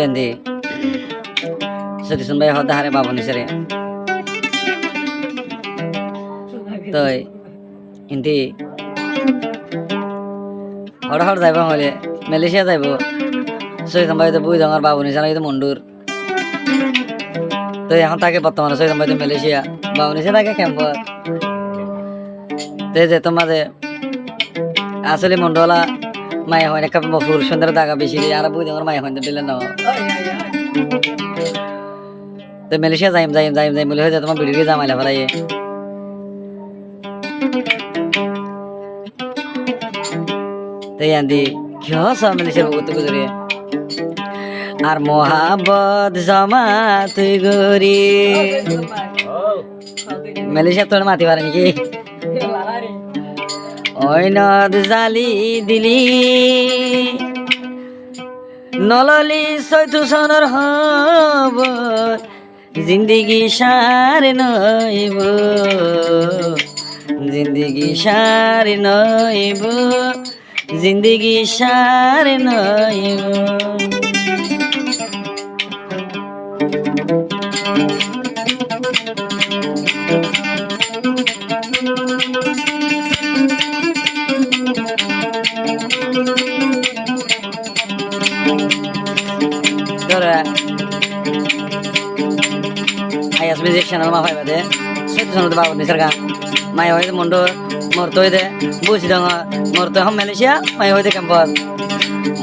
Hindi sedisun bay hoda hare babu nisere toy hindi hor jaibo hole Malaysia jaibo sedisun bay to bui dongar babu nisere itu mundur তো এখন তাকে বর্তমানে Syed Ahmed Malaysia বা উনিশে থাকে ক্যাম্পত যে তোমাদের আসলে মন্ডলা মায়া হয় না মফুর সুন্দর দাগা বেশি আর বুঝে আমার মায়া হয় না দিলেন না তো মালয়েশিয়া যাইম বলে হয়ে তোমার ভিডিও জামাইলা ফেলাই তাই আন্দি কি হস মালয়েশিয়ার বহুত গুজরে আর মোহাবত জমা তুই গরি মালয়েশিয়া তোর মাতি পারে নাকি ওই নদ জালি দিলি নললি চৈতু সনৰ হব জিন্দগি সার নইব জিন্দগি সার নইব জিন্দগি সার নইব ayas music channel ma phai bade setu channel ba nisar ga mai hoy mondo morto ide busi dong morto ham Malaysia mai hoy de campus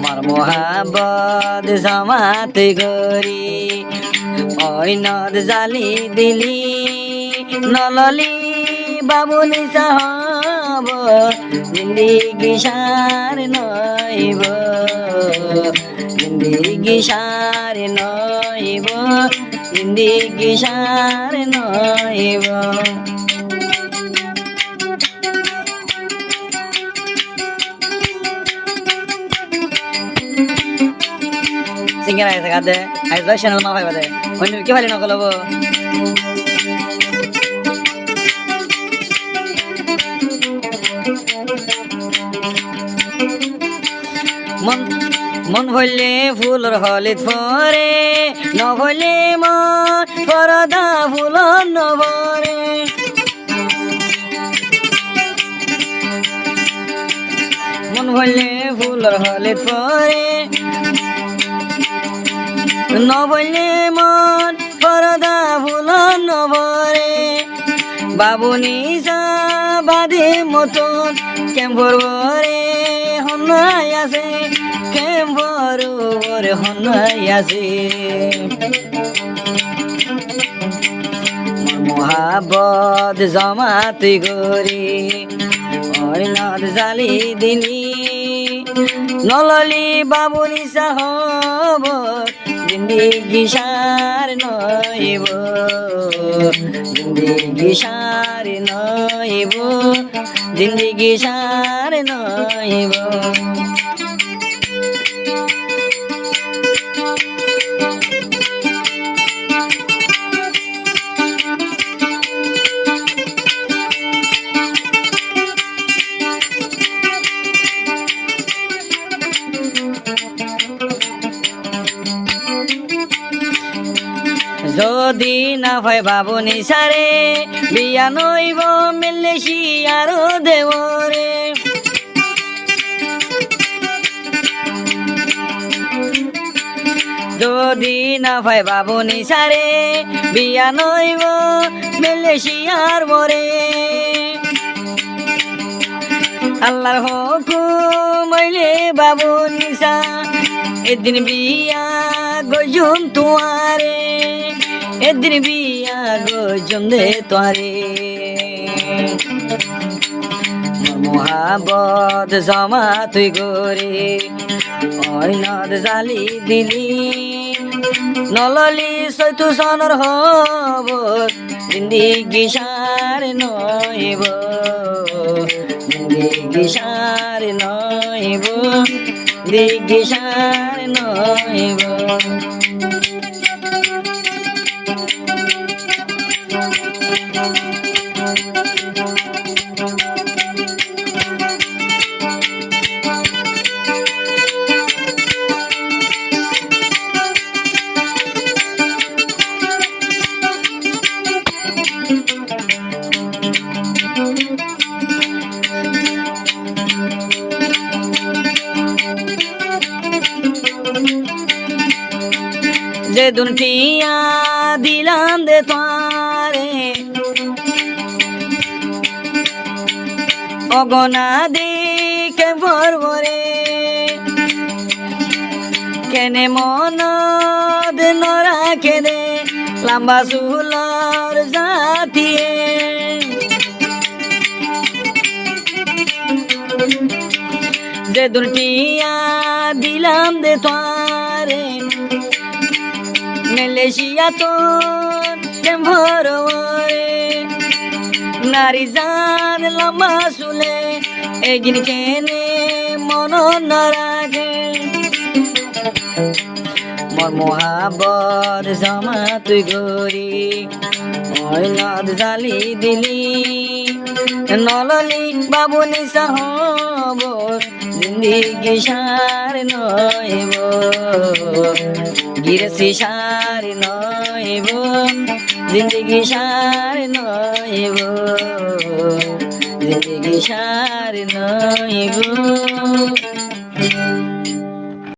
mar mohabbat zamat gori oi nod jali dili nalali babuni sahab zindagi shar noibo জিন্দগি সার নইব জিন্দগি সার নইব singer আইছে গাদে আইজ channel মা ভাই বাদে অন্য কি ভালি নকলব মন ভরলে ফুলর হলিত ফরে নভরলে মন পরদা ফুলর নভরে মন ভরলে ফুলর হলিত ফরে নভরলে মন পরদা ফুলর নভরে বাবুনি সা বাদে মতন কেম ভরবরে হনাই আছে কেম ভরবর হনাই আছে মোহাবত জমাত গরি ওই নদ জালি দিলি নললি বাবুনি সাহব জিন্দগি সার নইব জিন্দগি সার নইব জিন্দগি সার নইব যদি না ভাই বাবুনি সারে বিয়া নইব মালয়েশিয়ার দেবরে যদি না ভাই বাবুনি সারে বিয়া নইব মালয়েশিয়ার বরে আল্লাহর হুকুম হইলে বাবুনি সা এদিন বিয়া গজুম তুয়ারে এদিন বিয়া গজুম দে তোয়ারে মোহাবত জমা তুই গরে ওই নদ জালি দিলি নললি চৈতু সনৰ হব জিন্দগি সার নইব জিন্দগি সার নইব জিন্দগি সার নইব যে দুনিয়া দিলাম দে তারে অগনা দিকে ভরভরে কেনে মনদ নরাখে দে লম্বা চুলৰ জাতিয়ে যে দুনিয়া দিলাম দে তারে মালয়েশিয়া তো ভরভরে নারী জান লম্বা চুলে এগিন কেনে মন নরাখে মোর মহাবর জমা তুই গরি ওই নদ জালি দিলি নললি বাবুনি সাহবর জিন্দিগি সার নইব গিরসি সার নইব জিন্দিগি সার নইব জিন্দিগি সার নইব